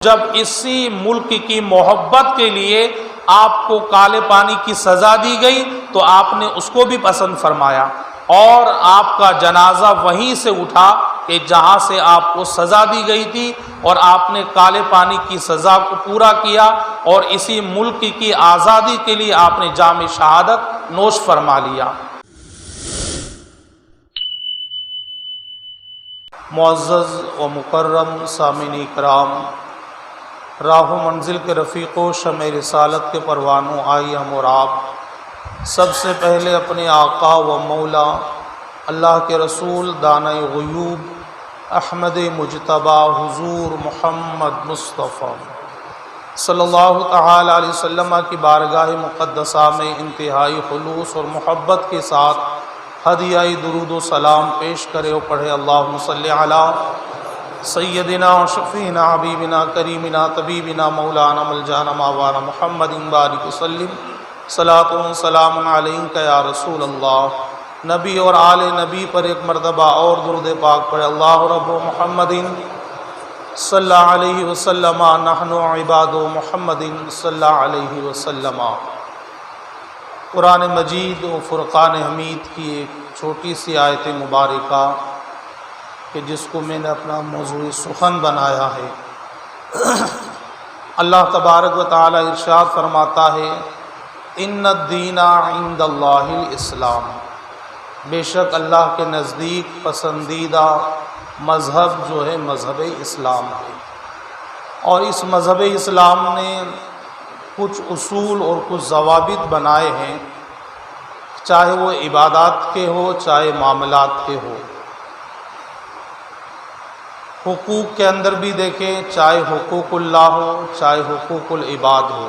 جب اسی ملک کی محبت کے لیے آپ کو کالے پانی کی سزا دی گئی تو آپ نے اس کو بھی پسند فرمایا، اور آپ کا جنازہ وہیں سے اٹھا کہ جہاں سے آپ کو سزا دی گئی تھی، اور آپ نے کالے پانی کی سزا کو پورا کیا، اور اسی ملک کی آزادی کے لیے آپ نے جام شہادت نوش فرما لیا۔ معزز و مکرم سامعین کرام، راہ و منزل کے رفیق و شمع رسالت کے پروانوں، آئیے ہم اور آپ سب سے پہلے اپنے آقا و مولا اللہ کے رسول دانۂ غیوب احمد مجتبی حضور محمد مصطفیٰ صلی اللہ تعالی علیہ وسلم کی بارگاہ مقدسہ میں انتہائی خلوص اور محبت کے ساتھ ہدیہ درود و سلام پیش کرے اور پڑھے، اللہم صلی علی سیدنا و شفیعنا حبیبنا کریمنا طبیبنا مولانا ملجانا ماوانا محمد بارک وسلم، صلاۃ و سلام علیک یا رسول اللہ۔ نبی اور آل نبی پر ایک مرتبہ اور درود پاک پڑھے، اللہ رب محمد صلی اللہ علیہ وسلم، نحن عباد محمد صلی اللہ علیہ وسلم۔ قرآن مجید و فرقان حمید کی ایک چھوٹی سی آیت مبارکہ کہ جس کو میں نے اپنا موضوع سخن بنایا ہے، اللہ تبارک و تعالی ارشاد فرماتا ہے، ان الدین عند اللہ الاسلام، بے شک اللہ کے نزدیک پسندیدہ مذہب جو ہے مذہب اسلام ہے، اور اس مذہب اسلام نے کچھ اصول اور کچھ ضوابط بنائے ہیں، چاہے وہ عبادات کے ہو چاہے معاملات کے ہو۔ حقوق کے اندر بھی دیکھیں، چاہے حقوق اللہ ہو چاہے حقوق العباد ہو،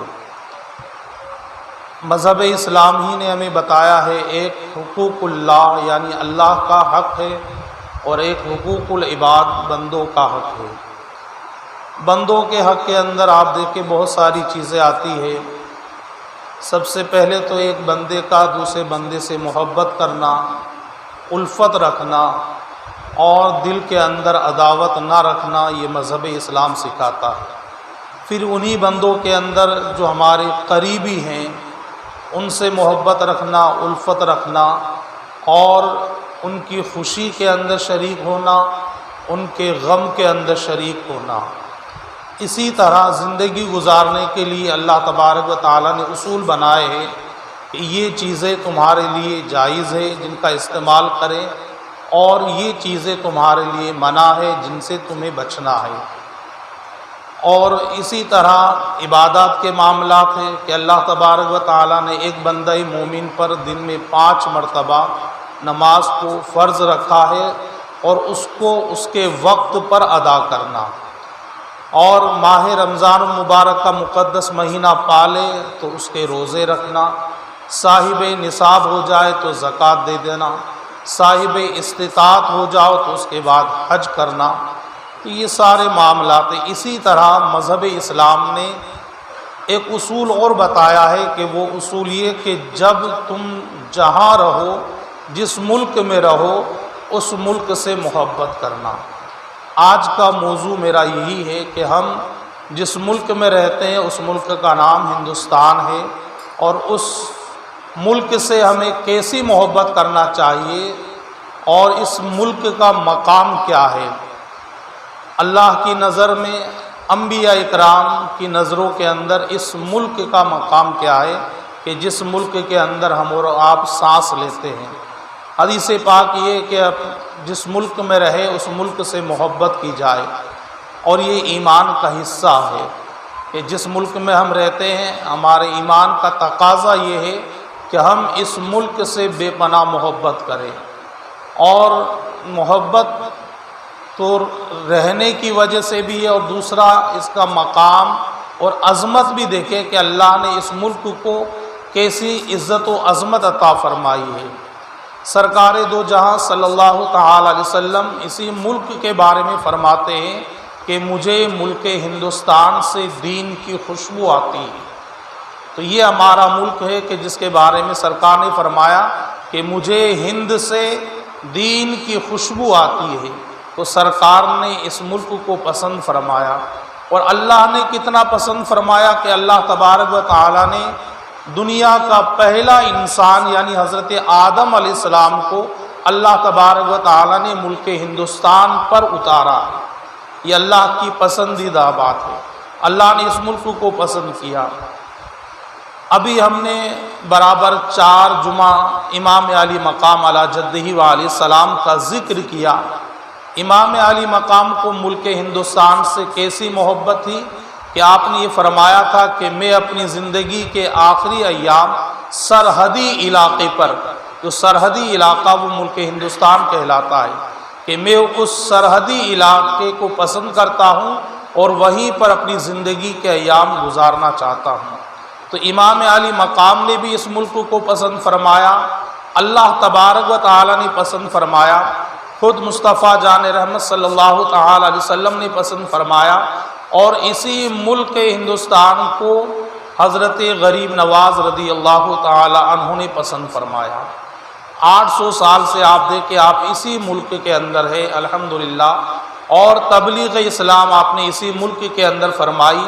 مذہب اسلام ہی نے ہمیں بتایا ہے ایک حقوق اللہ یعنی اللہ کا حق ہے، اور ایک حقوق العباد بندوں کا حق ہے۔ بندوں کے حق کے اندر آپ دیکھیں بہت ساری چیزیں آتی ہے۔ سب سے پہلے تو ایک بندے کا دوسرے بندے سے محبت کرنا، الفت رکھنا، اور دل کے اندر عداوت نہ رکھنا، یہ مذہب اسلام سکھاتا ہے۔ پھر انہی بندوں کے اندر جو ہمارے قریبی ہیں ان سے محبت رکھنا، الفت رکھنا، اور ان کی خوشی کے اندر شریک ہونا، ان کے غم کے اندر شریک ہونا۔ اسی طرح زندگی گزارنے کے لیے اللہ تبارک و تعالیٰ نے اصول بنائے ہیں کہ یہ چیزیں تمہارے لیے جائز ہے جن کا استعمال کریں، اور یہ چیزیں تمہارے لیے منع ہے جن سے تمہیں بچنا ہے۔ اور اسی طرح عبادات کے معاملات ہیں کہ اللہ تبارک و تعالیٰ نے ایک بندہ مومن پر دن میں 5 مرتبہ نماز کو فرض رکھا ہے، اور اس کو اس کے وقت پر ادا کرنا، اور ماہ رمضان المبارک کا مقدس مہینہ پالے تو اس کے روزے رکھنا، صاحب نصاب ہو جائے تو زکوٰۃ دے دینا، صاحب استطاعت ہو جاؤ تو اس کے بعد حج کرنا۔ تو یہ سارے معاملات ہیں۔ اسی طرح مذہب اسلام نے ایک اصول اور بتایا ہے کہ وہ اصول یہ کہ جب تم جہاں رہو، جس ملک میں رہو، اس ملک سے محبت کرنا۔ آج کا موضوع میرا یہی ہے کہ ہم جس ملک میں رہتے ہیں اس ملک کا نام ہندوستان ہے، اور اس ملک سے ہمیں کیسی محبت کرنا چاہیے، اور اس ملک کا مقام کیا ہے۔ اللہ کی نظر میں، انبیاء اکرام کی نظروں کے اندر اس ملک کا مقام کیا ہے کہ جس ملک کے اندر ہم اور آپ سانس لیتے ہیں۔ حدیث پاک یہ کہ جس ملک میں رہے اس ملک سے محبت کی جائے، اور یہ ایمان کا حصہ ہے کہ جس ملک میں ہم رہتے ہیں ہمارے ایمان کا تقاضا یہ ہے کہ ہم اس ملک سے بے پناہ محبت کریں، اور محبت تو رہنے کی وجہ سے بھی ہے، اور دوسرا اس کا مقام اور عظمت بھی دیکھیں کہ اللہ نے اس ملک کو کیسی عزت و عظمت عطا فرمائی ہے۔ سرکار دو جہاں صلی اللہ تعالی علیہ وسلم اسی ملک کے بارے میں فرماتے ہیں کہ مجھے ملک ہندوستان سے دین کی خوشبو آتی ہے۔ تو یہ ہمارا ملک ہے کہ جس کے بارے میں سرکار نے فرمایا کہ مجھے ہند سے دین کی خوشبو آتی ہے، تو سرکار نے اس ملک کو پسند فرمایا۔ اور اللہ نے کتنا پسند فرمایا کہ اللہ تبارک و تعالیٰ نے دنیا کا پہلا انسان یعنی حضرت آدم علیہ السلام کو اللہ تبارک و تعالیٰ نے ملک ہندوستان پر اتارا۔ یہ اللہ کی پسندیدہ بات ہے، اللہ نے اس ملک کو پسند کیا۔ ابھی ہم نے برابر 4 جمعہ امام علی مقام علی جدہ و علیہ السلام کا ذکر کیا۔ امام علی مقام کو ملک ہندوستان سے کیسی محبت تھی کہ آپ نے یہ فرمایا تھا کہ میں اپنی زندگی کے آخری ایام سرحدی علاقے پر، جو سرحدی علاقہ وہ ملک ہندوستان کہلاتا ہے، کہ میں اس سرحدی علاقے کو پسند کرتا ہوں اور وہیں پر اپنی زندگی کے ایام گزارنا چاہتا ہوں۔ تو امام علی مقام نے بھی اس ملک کو پسند فرمایا، اللہ تبارک و تعالیٰ نے پسند فرمایا، خود مصطفیٰ جان رحمت صلی اللہ تعالیٰ علیہ وسلم نے پسند فرمایا، اور اسی ملک ہندوستان کو حضرت غریب نواز رضی اللہ تعالیٰ عنہ نے پسند فرمایا۔ 800 سال سے آپ دیکھیں آپ اسی ملک کے اندر ہے الحمدللہ، اور تبلیغ اسلام آپ نے اسی ملک کے اندر فرمائی۔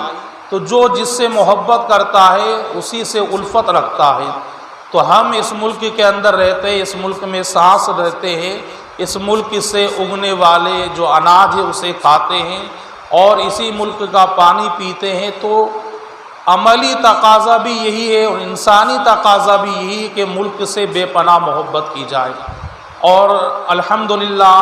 تو جو جس سے محبت کرتا ہے اسی سے الفت رکھتا ہے۔ تو ہم اس ملک کے اندر رہتے ہیں، اس ملک میں سانس رہتے ہیں، اس ملک سے اگنے والے جو اناج ہے اسے کھاتے ہیں اور اسی ملک کا پانی پیتے ہیں۔ تو عملی تقاضا بھی یہی ہے اور انسانی تقاضا بھی یہی ہے کہ ملک سے بے پناہ محبت کی جائے۔ اور الحمدللہ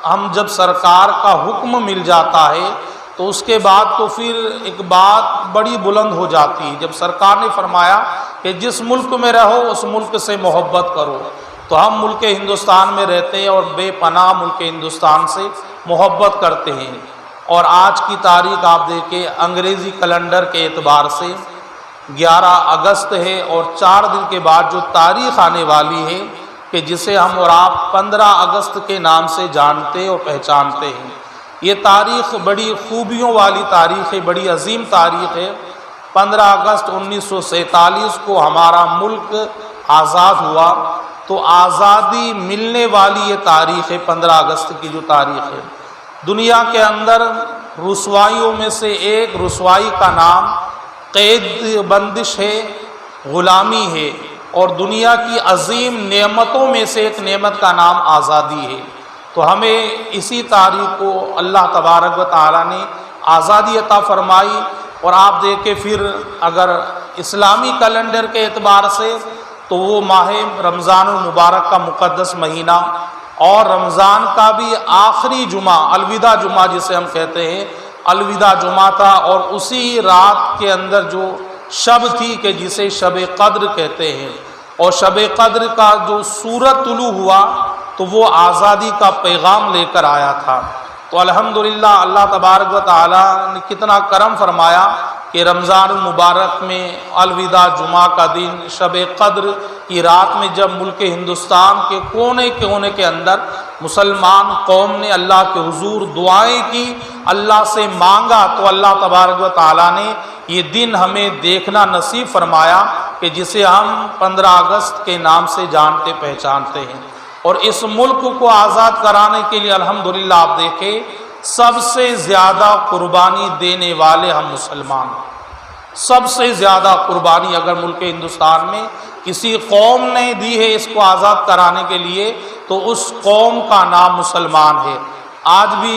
ہم جب سرکار کا حکم مل جاتا ہے تو اس کے بعد تو پھر ایک بات بڑی بلند ہو جاتی ہے۔ جب سرکار نے فرمایا کہ جس ملک میں رہو اس ملک سے محبت کرو، تو ہم ملک ہندوستان میں رہتے ہیں اور بے پناہ ملک ہندوستان سے محبت کرتے ہیں۔ اور آج کی تاریخ آپ دیکھیں انگریزی کیلنڈر کے اعتبار سے 11 اگست ہے، اور 4 دن کے بعد جو تاریخ آنے والی ہے کہ جسے ہم اور آپ 15 اگست کے نام سے جانتے اور پہچانتے ہیں۔ یہ تاریخ بڑی خوبیوں والی تاریخ ہے، بڑی عظیم تاریخ ہے۔ 15 اگست 1947 کو ہمارا ملک آزاد ہوا، تو آزادی ملنے والی یہ تاریخ ہے 15 اگست کی جو تاریخ ہے۔ دنیا کے اندر رسوائیوں میں سے ایک رسوائی کا نام قید بندش ہے، غلامی ہے، اور دنیا کی عظیم نعمتوں میں سے ایک نعمت کا نام آزادی ہے۔ تو ہمیں اسی تاریخ کو اللہ تبارک و تعالیٰ نے آزادی عطا فرمائی۔ اور آپ دیکھیں پھر اگر اسلامی کیلنڈر کے اعتبار سے تو وہ ماہ رمضان المبارک کا مقدس مہینہ، اور رمضان کا بھی آخری جمعہ الوداع جمعہ جسے ہم کہتے ہیں الوداع جمعہ تھا، اور اسی رات کے اندر جو شب تھی کہ جسے شب قدر کہتے ہیں، اور شب قدر کا جو سورج طلوع ہوا تو وہ آزادی کا پیغام لے کر آیا تھا۔ تو الحمدللہ اللہ تبارک و تعالیٰ نے کتنا کرم فرمایا کہ رمضان المبارک میں الوداع جمعہ کا دن شب قدر کی رات میں جب ملک ہندوستان کے کونے کونے کے اندر مسلمان قوم نے اللہ کے حضور دعائیں کی، اللہ سے مانگا، تو اللہ تبارک و تعالیٰ نے یہ دن ہمیں دیکھنا نصیب فرمایا کہ جسے ہم 15 اگست کے نام سے جانتے پہچانتے ہیں۔ اور اس ملک کو آزاد کرانے کے لیے الحمدللہ آپ دیکھیں سب سے زیادہ قربانی دینے والے ہم مسلمان ہیں۔ سب سے زیادہ قربانی اگر ملک ہندوستان میں کسی قوم نے دی ہے اس کو آزاد کرانے کے لیے تو اس قوم کا نام مسلمان ہے۔ آج بھی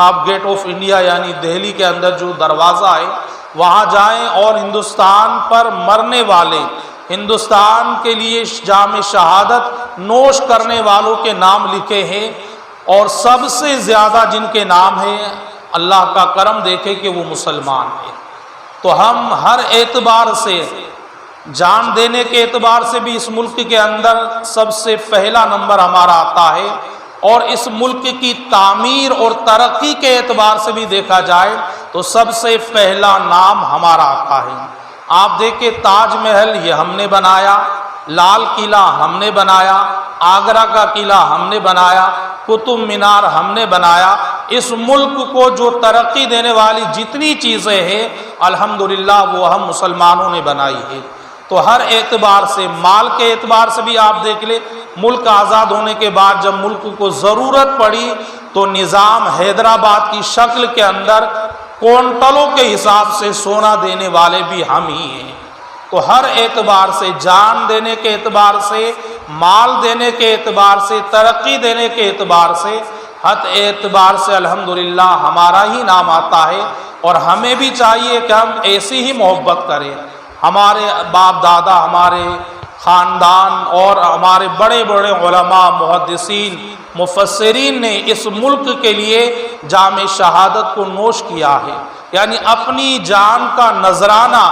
آپ گیٹ آف انڈیا یعنی دہلی کے اندر جو دروازہ ہے وہاں جائیں اور ہندوستان پر مرنے والے، ہندوستان کے لیے جام شہادت نوش کرنے والوں کے نام لکھے ہیں، اور سب سے زیادہ جن کے نام ہیں اللہ کا کرم دیکھے کہ وہ مسلمان ہیں۔ تو ہم ہر اعتبار سے، جان دینے کے اعتبار سے بھی اس ملک کے اندر سب سے پہلا نمبر ہمارا آتا ہے، اور اس ملک کی تعمیر اور ترقی کے اعتبار سے بھی دیکھا جائے تو سب سے پہلا نام ہمارا آتا ہے۔ آپ دیکھیں تاج محل یہ ہم نے بنایا، لال قلعہ ہم نے بنایا، آگرہ کا قلعہ ہم نے بنایا، قطب مینار ہم نے بنایا۔ اس ملک کو جو ترقی دینے والی جتنی چیزیں ہیں الحمدللہ وہ ہم مسلمانوں نے بنائی ہے۔ تو ہر اعتبار سے، مال کے اعتبار سے بھی آپ دیکھ لیں، ملک آزاد ہونے کے بعد جب ملک کو ضرورت پڑی تو نظام حیدرآباد کی شکل کے اندر کونٹلوں کے حساب سے سونا دینے والے بھی ہم ہی ہیں۔ تو ہر اعتبار سے، جان دینے کے اعتبار سے، مال دینے کے اعتبار سے، ترقی دینے کے اعتبار سے، ہر اعتبار سے الحمدللہ ہمارا ہی نام آتا ہے۔ اور ہمیں بھی چاہیے کہ ہم ایسی ہی محبت کریں۔ ہمارے باپ دادا، ہمارے خاندان اور ہمارے بڑے بڑے علماء، محدثین، مفسرین نے اس ملک کے لیے جام شہادت کو نوش کیا ہے، یعنی اپنی جان کا نذرانہ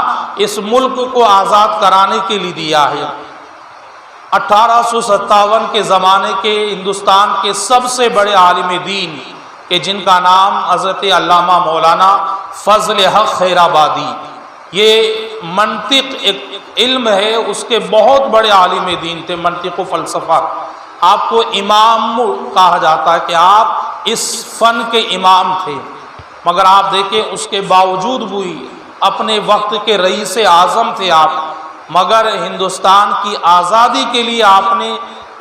اس ملک کو آزاد کرانے کے لیے دیا ہے۔ 1857 کے زمانے کے ہندوستان کے سب سے بڑے عالم دین کہ جن کا نام حضرت علامہ مولانا فضل حق خیر آبادی، یہ منطق ایک علم ہے، اس کے بہت بڑے عالم دین تھے، منطق و فلسفہ۔ آپ کو امام کہا جاتا ہے کہ آپ اس فن کے امام تھے، مگر آپ دیکھیں اس کے باوجود بھی اپنے وقت کے رئیس اعظم تھے آپ، مگر ہندوستان کی آزادی کے لیے آپ نے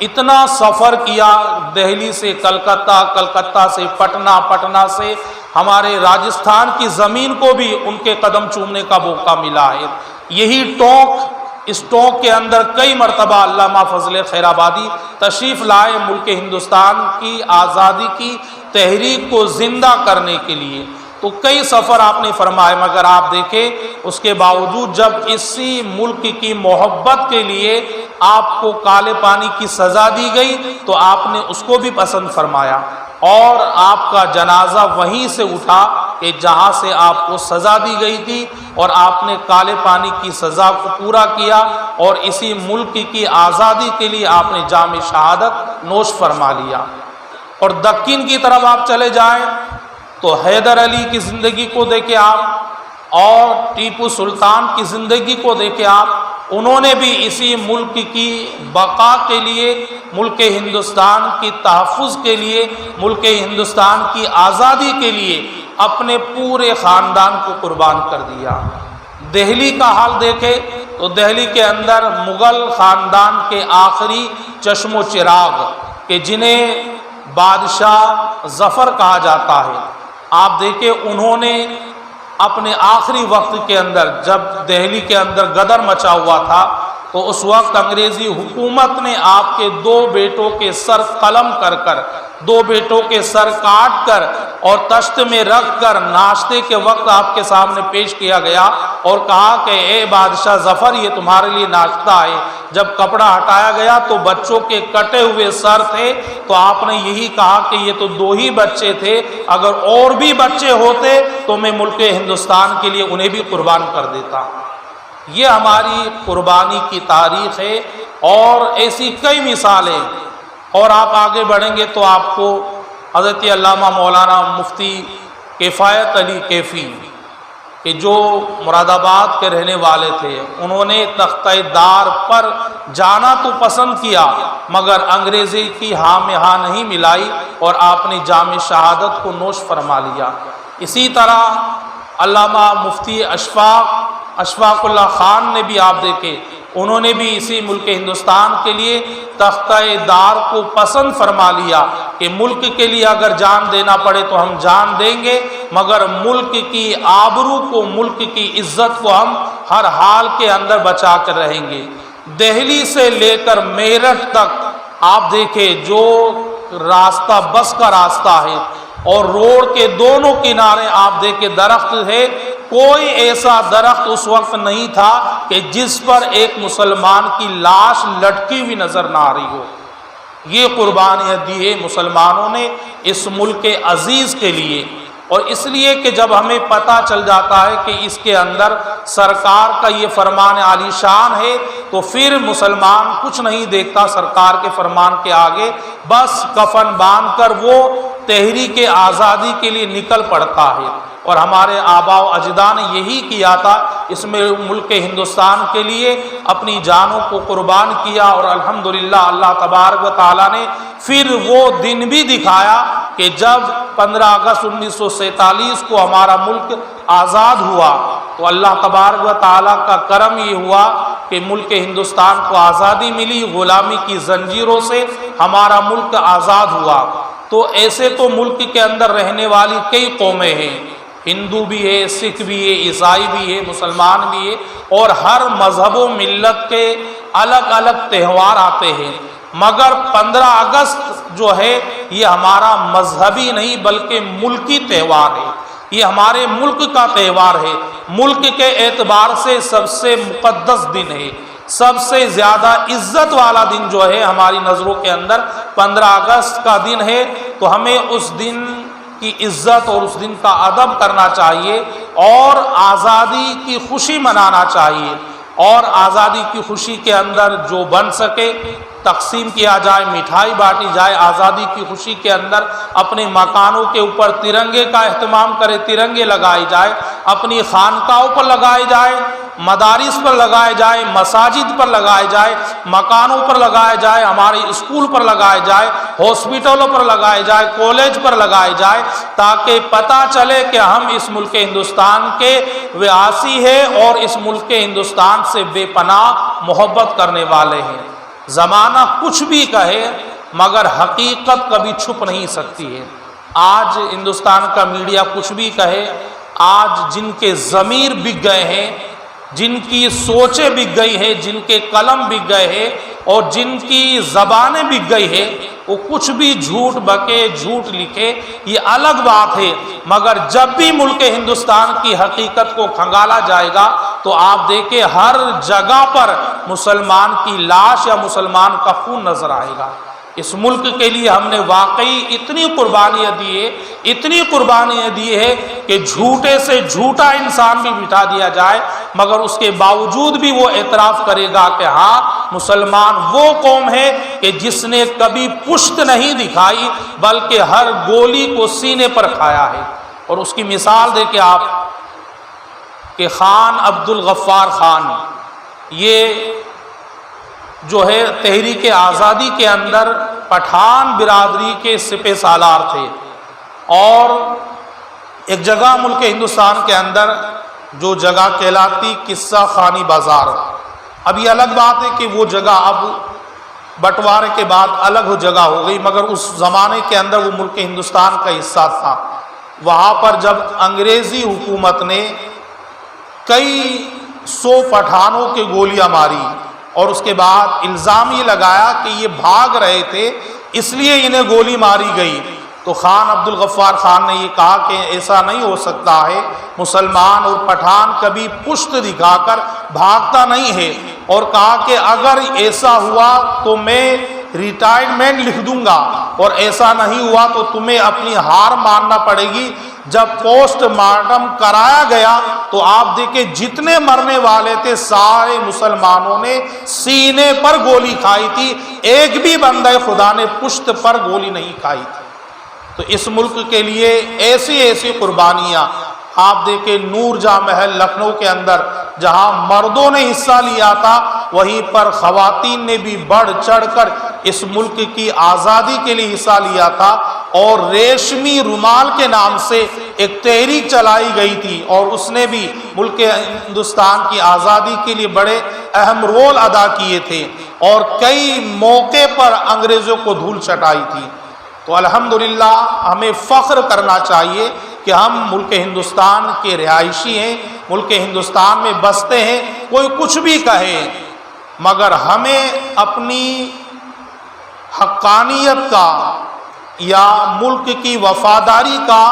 اتنا سفر کیا، دہلی سے کلکتہ، کلکتہ سے پٹنہ، پٹنہ سے ہمارے راجستھان کی زمین کو بھی ان کے قدم چومنے کا موقع ملا ہے۔ یہی ٹونک، اس ٹونک کے اندر کئی مرتبہ علامہ فضل خیر آبادی تشریف لائے ملک ہندوستان کی آزادی کی تحریک کو زندہ کرنے کے لیے، تو کئی سفر آپ نے فرمائے، مگر آپ دیکھیں اس کے باوجود جب اسی ملک کی محبت کے لیے آپ کو کالے پانی کی سزا دی گئی تو آپ نے اس کو بھی پسند فرمایا، اور آپ کا جنازہ وہیں سے اٹھا کہ جہاں سے آپ کو سزا دی گئی تھی، اور آپ نے کالے پانی کی سزا کو پورا کیا، اور اسی ملک کی آزادی کے لیے آپ نے جام شہادت نوش فرما لیا۔ اور دکن کی طرف آپ چلے جائیں تو حیدر علی کی زندگی کو دیکھیں آپ، اور ٹیپو سلطان کی زندگی کو دیکھیں آپ، انہوں نے بھی اسی ملک کی بقا کے لیے، ملک ہندوستان کی تحفظ کے لیے، ملک ہندوستان کی آزادی کے لیے اپنے پورے خاندان کو قربان کر دیا۔ دہلی کا حال دیکھیں تو دہلی کے اندر مغل خاندان کے آخری چشم و چراغ کہ جنہیں بادشاہ ظفر کہا جاتا ہے، آپ دیکھیں انہوں نے اپنے آخری وقت کے اندر جب دہلی کے اندر غدر مچا ہوا تھا تو اس وقت انگریزی حکومت نے آپ کے 2 بیٹوں کے سر قلم کر کر، 2 بیٹوں کے سر کاٹ کر اور تشت میں رکھ کر ناشتے کے وقت آپ کے سامنے پیش کیا گیا اور کہا کہ اے بادشاہ ظفر، یہ تمہارے لیے ناشتہ ہے۔ جب کپڑا ہٹایا گیا تو بچوں کے کٹے ہوئے سر تھے، تو آپ نے یہی کہا کہ یہ تو 2 ہی بچے تھے، اگر اور بھی بچے ہوتے تو میں ملک ہندوستان کے لیے انہیں بھی قربان کر دیتا۔ یہ ہماری قربانی کی تاریخ ہے، اور ایسی کئی مثالیں، اور آپ آگے بڑھیں گے تو آپ کو حضرت علامہ مولانا مفتی کفایت علی کیفی کہ جو مراد آباد کے رہنے والے تھے، انہوں نے تختہ دار پر جانا تو پسند کیا مگر انگریزی کی ہاں میں ہاں نہیں ملائی، اور آپ نے جام شہادت کو نوش فرما لیا۔ اسی طرح علامہ مفتی اشفاق اللہ خان نے بھی آپ دیکھے، انہوں نے بھی اسی ملک ہندوستان کے لیے تختہ دار کو پسند فرما لیا کہ ملک کے لیے اگر جان دینا پڑے تو ہم جان دیں گے، مگر ملک کی آبرو کو، ملک کی عزت کو ہم ہر حال کے اندر بچا کر رہیں گے۔ دہلی سے لے کر میرٹھ تک آپ دیکھیں جو راستہ بس کا راستہ ہے، اور روڈ کے دونوں کنارے آپ دیکھیں درخت ہے، کوئی ایسا درخت اس وقت نہیں تھا کہ جس پر ایک مسلمان کی لاش لٹکی ہوئی نظر نہ آ رہی ہو۔ یہ قربانیاں دی ہے مسلمانوں نے اس ملک عزیز کے لیے، اور اس لیے کہ جب ہمیں پتہ چل جاتا ہے کہ اس کے اندر سرکار کا یہ فرمان عالی شان ہے تو پھر مسلمان کچھ نہیں دیکھتا سرکار کے فرمان کے آگے، بس کفن باندھ کر وہ تحریک آزادی کے لیے نکل پڑتا ہے۔ اور ہمارے آباء و اجداد نے یہی کیا تھا، اس میں ملک ہندوستان کے لیے اپنی جانوں کو قربان کیا، اور الحمدللہ اللہ تبارک و تعالیٰ نے پھر وہ دن بھی دکھایا کہ جب 15 اگست 1947 کو ہمارا ملک آزاد ہوا تو اللہ تبارک و تعالیٰ کا کرم یہ ہوا کہ ملک ہندوستان کو آزادی ملی، غلامی کی زنجیروں سے ہمارا ملک آزاد ہوا۔ تو ایسے تو ملک کے اندر رہنے والی کئی قومیں ہیں، ہندو بھی ہے، سکھ بھی ہے، عیسائی بھی ہے، مسلمان بھی ہے، اور ہر مذہب و ملت کے الگ الگ تہوار آتے ہیں، مگر 15 اگست جو ہے یہ ہمارا مذہبی نہیں بلکہ ملکی تہوار ہے، یہ ہمارے ملک کا تہوار ہے، ملک کے اعتبار سے سب سے مقدس دن ہے، سب سے زیادہ عزت والا دن جو ہے ہماری نظروں کے اندر 15 اگست کا دن ہے۔ تو ہمیں اس دن کی عزت اور اس دن کا ادب کرنا چاہیے اور آزادی کی خوشی منانا چاہیے، اور آزادی کی خوشی کے اندر جو بن سکے تقسیم کیا جائے، مٹھائی بانٹی جائے، آزادی کی خوشی کے اندر اپنے مکانوں کے اوپر ترنگے کا اہتمام کرے، ترنگے لگائے جائے، اپنی خانقاہوں پر لگائے جائے، مدارس پر لگائے جائے، مساجد پر لگائے جائے، مکانوں پر لگائے جائے، ہمارے اسکول پر لگائے جائے، ہاسپٹلوں پر لگائے جائے، کالج پر لگائے جائے، تاکہ پتہ چلے کہ ہم اس ملک ہندوستان کے واسی ہیں اور اس ملک ہندوستان سے بے پناہ محبت کرنے والے ہیں۔ زمانہ کچھ بھی کہے مگر حقیقت کبھی چھپ نہیں سکتی ہے۔ آج ہندوستان کا میڈیا کچھ بھی کہے، آج جن کے ضمیر بک گئے ہیں، جن کی سوچیں بک گئی ہیں، جن کے قلم بک گئے ہیں اور جن کی زبانیں بک گئی ہیں، وہ کچھ بھی جھوٹ بکے، جھوٹ لکھے، یہ الگ بات ہے، مگر جب بھی ملک ہندوستان کی حقیقت کو کھنگالا جائے گا تو آپ دیکھیں ہر جگہ پر مسلمان کی لاش یا مسلمان کا خون نظر آئے گا۔ اس ملک کے لیے ہم نے واقعی اتنی قربانیاں دی ہے، اتنی قربانیاں دی ہے کہ جھوٹے سے جھوٹا انسان بھی بٹھا دیا جائے مگر اس کے باوجود بھی وہ اعتراف کرے گا کہ ہاں مسلمان وہ قوم ہے کہ جس نے کبھی پشت نہیں دکھائی بلکہ ہر گولی کو سینے پر کھایا ہے۔ اور اس کی مثال دیکھیں آپ کہ خان عبدالغفار خان، یہ جو ہے تحریک آزادی کے اندر پٹھان برادری کے سپہ سالار تھے، اور ایک جگہ ملک ہندوستان کے اندر جو جگہ کہلاتی قصہ خانی بازار، اب یہ الگ بات ہے کہ وہ جگہ اب بٹوارے کے بعد الگ ہو جگہ ہو گئی، مگر اس زمانے کے اندر وہ ملک ہندوستان کا حصہ تھا۔ وہاں پر جب انگریزی حکومت نے کئی 100 پٹھانوں کے گولیاں ماری اور اس کے بعد الزام یہ لگایا کہ یہ بھاگ رہے تھے اس لیے انہیں گولی ماری گئی، تو خان عبدالغفار خان نے یہ کہا کہ ایسا نہیں ہو سکتا ہے، مسلمان اور پٹھان کبھی پشت دکھا کر بھاگتا نہیں ہے، اور کہا کہ اگر ایسا ہوا تو میں ریٹائرمنٹ لکھ دوں گا، اور ایسا نہیں ہوا تو تمہیں اپنی ہار ماننا پڑے گی۔ جب پوسٹ مارٹم کرایا گیا تو آپ دیکھیں جتنے مرنے والے تھے سارے مسلمانوں نے سینے پر گولی کھائی تھی، ایک بھی بندہ خدا نے پشت پر گولی نہیں کھائی تھی۔ تو اس ملک کے لیے ایسی ایسی قربانیاں آپ دیکھیں، نور جہاں محل لکھنؤ کے اندر جہاں مردوں نے حصہ لیا تھا وہیں پر خواتین نے بھی بڑھ چڑھ کر اس ملک کی آزادی کے لیے حصہ لیا تھا، اور ریشمی رومال کے نام سے ایک تحریک چلائی گئی تھی اور اس نے بھی ملک ہندوستان کی آزادی کے لیے بڑے اہم رول ادا کیے تھے، اور کئی موقع پر انگریزوں کو دھول چٹائی تھی۔ تو الحمدللہ ہمیں فخر کرنا چاہیے کہ ہم ملک ہندوستان کے رہائشی ہیں، ملک ہندوستان میں بستے ہیں، کوئی کچھ بھی کہے مگر ہمیں اپنی حقانیت کا یا ملک کی وفاداری کا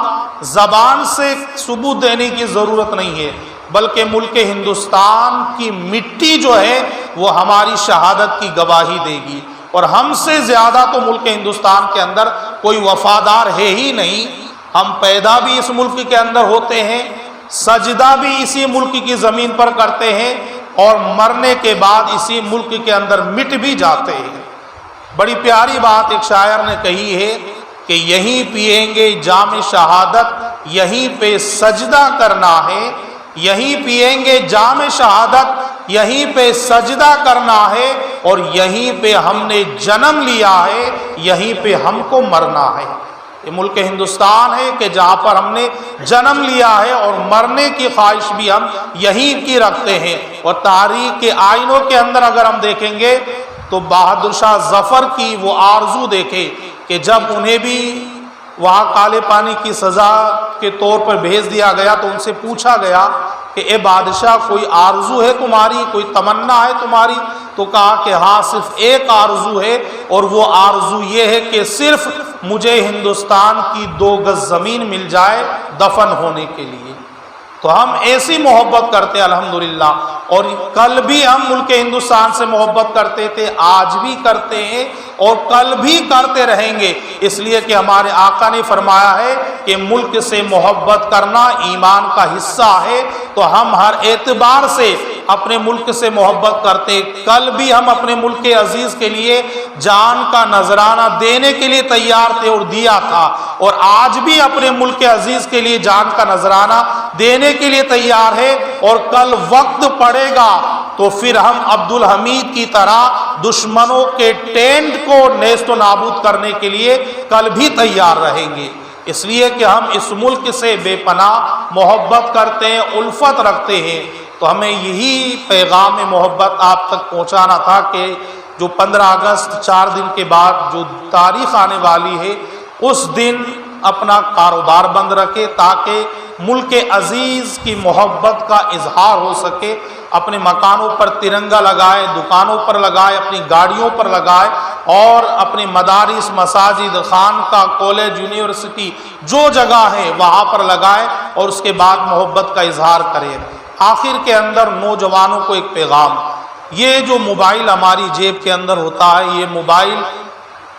زبان سے ثبوت دینے کی ضرورت نہیں ہے، بلکہ ملک ہندوستان کی مٹی جو ہے وہ ہماری شہادت کی گواہی دے گی، اور ہم سے زیادہ تو ملک ہندوستان کے اندر کوئی وفادار ہے ہی نہیں۔ ہم پیدا بھی اس ملک کے اندر ہوتے ہیں، سجدہ بھی اسی ملک کی زمین پر کرتے ہیں، اور مرنے کے بعد اسی ملک کے اندر مٹ بھی جاتے ہیں۔ بڑی پیاری بات ایک شاعر نے کہی ہے کہ یہیں پئیں گے جام شہادت یہیں پہ سجدہ کرنا ہے، یہیں پئیں گے جام شہادت یہیں پہ سجدہ کرنا ہے، اور یہیں پہ ہم نے جنم لیا ہے یہیں پہ ہم کو مرنا ہے۔ یہ ملک ہندوستان ہے کہ جہاں پر ہم نے جنم لیا ہے، اور مرنے کی خواہش بھی ہم یہیں کی رکھتے ہیں۔ اور تاریخ کے آئینوں کے اندر اگر ہم دیکھیں گے تو بہادر شاہ ظفر کی وہ آرزو دیکھے کہ جب انہیں بھی وہاں کالے پانی کی سزا کے طور پر بھیج دیا گیا تو ان سے پوچھا گیا کہ اے بادشاہ کوئی آرزو ہے تمہاری، کوئی تمنا ہے تمہاری؟ تو کہا کہ ہاں صرف ایک آرزو ہے، اور وہ آرزو یہ ہے کہ صرف مجھے ہندوستان کی 2 گز زمین مل جائے دفن ہونے کے لیے۔ تو ہم ایسی محبت کرتے ہیں الحمدللہ، اور کل بھی ہم ملک ہندوستان سے محبت کرتے تھے، آج بھی کرتے ہیں اور کل بھی کرتے رہیں گے، اس لیے کہ ہمارے آقا نے فرمایا ہے کہ ملک سے محبت کرنا ایمان کا حصہ ہے۔ تو ہم ہر اعتبار سے اپنے ملک سے محبت کرتے، کل بھی ہم اپنے ملک عزیز کے لیے جان کا نذرانہ دینے کے لیے تیار تھے اور دیا تھا، اور آج بھی اپنے ملک عزیز کے لیے جان کا نذرانہ دینے کے لیے تیار ہے، اور کل وقت پڑے گا تو پھر ہم عبدالحمید کی طرح دشمنوں کے ٹینٹ کو نیست و نابود کرنے کے لیے کل بھی تیار رہیں گے، اس لیے کہ ہم اس ملک سے بے پناہ محبت کرتے ہیں، الفت رکھتے ہیں۔ تو ہمیں یہی پیغام محبت آپ تک پہنچانا تھا کہ جو 15 اگست 4 دن کے بعد جو تاریخ آنے والی ہے، اس دن اپنا کاروبار بند رکھے تاکہ ملک عزیز کی محبت کا اظہار ہو سکے، اپنے مکانوں پر ترنگا لگائے، دکانوں پر لگائے، اپنی گاڑیوں پر لگائے، اور اپنے مدارس، مساجد، خانقاہ، کالج، یونیورسٹی جو جگہ ہے وہاں پر لگائے، اور اس کے بعد محبت کا اظہار کرے۔ آخر کے اندر نوجوانوں کو ایک پیغام، یہ جو موبائل ہماری جیب کے اندر ہوتا ہے، یہ موبائل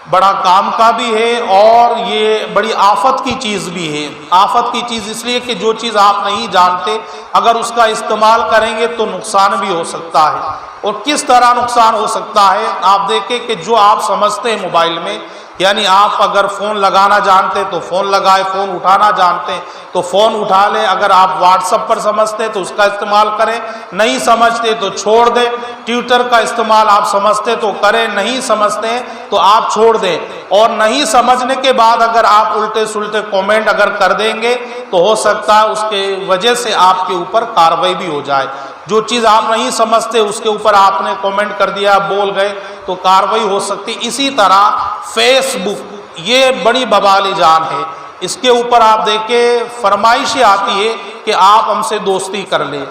بڑا کام کا بھی ہے اور یہ بڑی آفت کی چیز بھی ہے۔ آفت کی چیز اس لیے کہ جو چیز آپ نہیں جانتے اگر اس کا استعمال کریں گے تو نقصان بھی ہو سکتا ہے، اور کس طرح نقصان ہو سکتا ہے آپ دیکھیں کہ جو آپ سمجھتے ہیں موبائل میں، یعنی آپ اگر فون لگانا جانتے تو فون لگائے، فون اٹھانا جانتے ہیں تو فون اٹھا لیں، اگر آپ واٹس ایپ پر سمجھتے تو اس کا استعمال کریں، نہیں سمجھتے تو چھوڑ دیں، ٹویٹر کا استعمال آپ سمجھتے تو کریں، نہیں سمجھتے تو آپ چھوڑ دیں، اور نہیں سمجھنے کے بعد اگر آپ الٹے سلٹے کومنٹ اگر کر دیں گے تو ہو سکتا ہے اس کے وجہ سے آپ کے اوپر کارروائی بھی ہو جائے۔ جو چیز آپ نہیں سمجھتے اس کے اوپر آپ نے کومنٹ کر دیا، بول گئے تو کارروائی ہو سکتی۔ اسی طرح فیس بک یہ بڑی ببال جان ہے، اس کے اوپر آپ دیکھیں فرمائشیں آتی ہے کہ آپ ہم سے دوستی کر لیں۔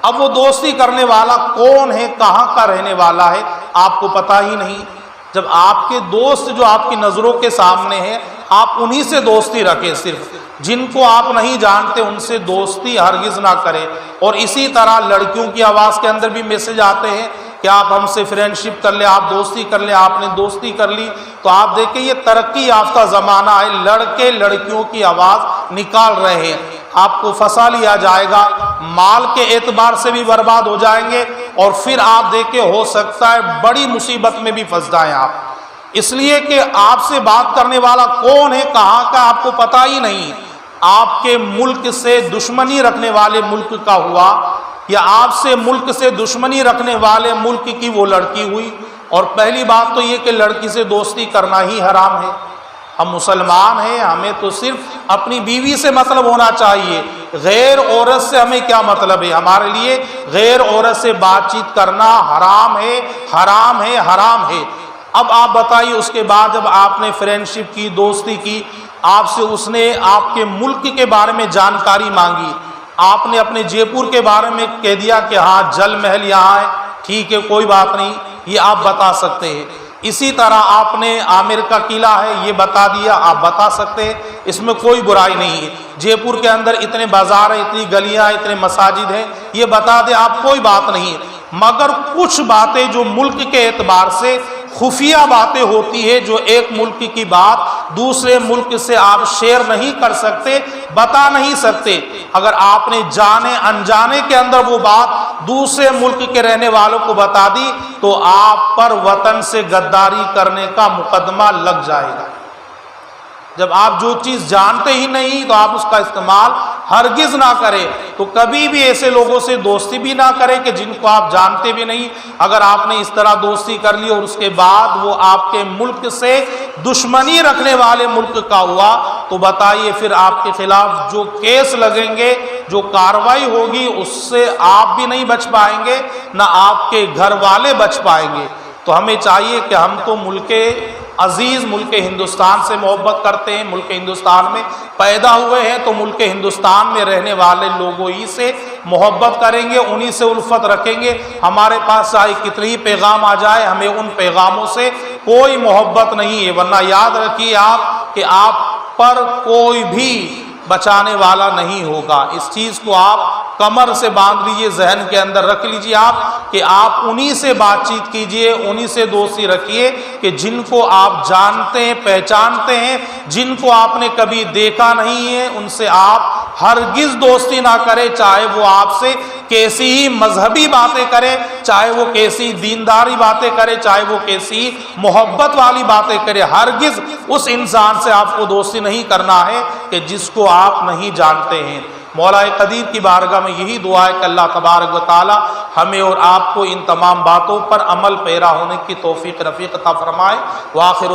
اب وہ دوستی کرنے والا کون ہے، کہاں کا رہنے والا ہے، آپ کو پتہ ہی نہیں۔ جب آپ کے دوست جو آپ کی نظروں کے سامنے ہیں آپ انہی سے دوستی رکھیں، صرف جن کو آپ نہیں جانتے ان سے دوستی ہرگز نہ کریں۔ اور اسی طرح لڑکیوں کی آواز کے اندر بھی میسج آتے ہیں کہ آپ ہم سے فرینڈ شپ کر لیں، آپ دوستی کر لیں، آپ نے دوستی کر لی تو آپ دیکھیں یہ ترقی یافتہ زمانہ ہے، لڑکے لڑکیوں کی آواز نکال رہے ہیں، آپ کو پھنسا لیا جائے گا، مال کے اعتبار سے بھی برباد ہو جائیں گے، اور پھر آپ دیکھیں ہو سکتا ہے بڑی مصیبت میں بھی پھنس جائیں آپ، اس لیے کہ آپ سے بات کرنے والا کون ہے، کہاں کا آپ کو پتہ ہی نہیں۔ آپ کے ملک سے دشمنی رکھنے والے ملک کا ہوا، یا آپ سے ملک سے دشمنی رکھنے والے ملک کی وہ لڑکی ہوئی، اور پہلی بات تو یہ کہ لڑکی سے دوستی کرنا ہی حرام ہے۔ ہم مسلمان ہیں، ہمیں تو صرف اپنی بیوی سے مطلب ہونا چاہیے، غیر عورت سے ہمیں کیا مطلب ہے، ہمارے لیے غیر عورت سے بات چیت کرنا حرام ہے، حرام ہے، حرام ہے۔ اب آپ بتائیے اس کے بعد جب آپ نے فرینڈ شپ کی، دوستی کی، آپ سے اس نے آپ کے ملک کے بارے میں جانکاری مانگی، آپ نے اپنے جے پور کے بارے میں کہہ دیا کہ ہاں جل محل یہاں ہے، ٹھیک ہے کوئی بات نہیں، یہ آپ بتا سکتے ہیں۔ اسی طرح آپ نے عامر کا قلعہ ہے یہ بتا دیا، آپ بتا سکتے ہیں، اس میں کوئی برائی نہیں ہے۔ جے پور کے اندر اتنے بازار ہیں، اتنی گلیاں، اتنے مساجد ہیں، یہ بتا دیں آپ، کوئی بات نہیں ہے۔ مگر کچھ باتیں جو ملک کے اعتبار سے خفیہ باتیں ہوتی ہے، جو ایک ملک کی بات دوسرے ملک سے آپ شیئر نہیں کر سکتے، بتا نہیں سکتے، اگر آپ نے جانے انجانے کے اندر وہ بات دوسرے ملک کے رہنے والوں کو بتا دی تو آپ پر وطن سے غداری کرنے کا مقدمہ لگ جائے گا۔ جب آپ جو چیز جانتے ہی نہیں تو آپ اس کا استعمال ہرگز نہ کریں، تو کبھی بھی ایسے لوگوں سے دوستی بھی نہ کریں کہ جن کو آپ جانتے بھی نہیں۔ اگر آپ نے اس طرح دوستی کر لی اور اس کے بعد وہ آپ کے ملک سے دشمنی رکھنے والے ملک کا ہوا تو بتائیے پھر آپ کے خلاف جو کیس لگیں گے، جو کارروائی ہوگی، اس سے آپ بھی نہیں بچ پائیں گے، نہ آپ کے گھر والے بچ پائیں گے۔ تو ہمیں چاہیے کہ ہم تو ملک عزیز ملک ہندوستان سے محبت کرتے ہیں، ملک ہندوستان میں پیدا ہوئے ہیں، تو ملک ہندوستان میں رہنے والے لوگوں ہی سے محبت کریں گے، انہی سے الفت رکھیں گے۔ ہمارے پاس چاہے کتنے ہی پیغام آ جائے، ہمیں ان پیغاموں سے کوئی محبت نہیں ہے، ورنہ یاد رکھیے آپ کہ آپ پر کوئی بھی بچانے والا نہیں ہوگا۔ اس چیز کو آپ کمر سے باندھ لیجئے، ذہن کے اندر رکھ لیجئے آپ کہ آپ انہی سے بات چیت کیجئے، انہی سے دوستی رکھیے کہ جن کو آپ جانتے ہیں، پہچانتے ہیں، جن کو آپ نے کبھی دیکھا نہیں ہے، ان سے آپ ہرگز دوستی نہ کریں، چاہے وہ آپ سے کیسی ہی مذہبی باتیں کرے، چاہے وہ کیسی دینداری باتیں کرے، چاہے وہ کیسی محبت والی باتیں کرے، ہرگز اس انسان سے آپ کو دوستی نہیں کرنا ہے کہ جس کو آپ نہیں جانتے ہیں۔ مولا قدیر کی بارگاہ میں یہی دعا ہے کہ اللہ تبارک و تعالی ہمیں اور آپ کو ان تمام باتوں پر عمل پیرا ہونے کی توفیق رفیق عطا فرمائے۔ وآخر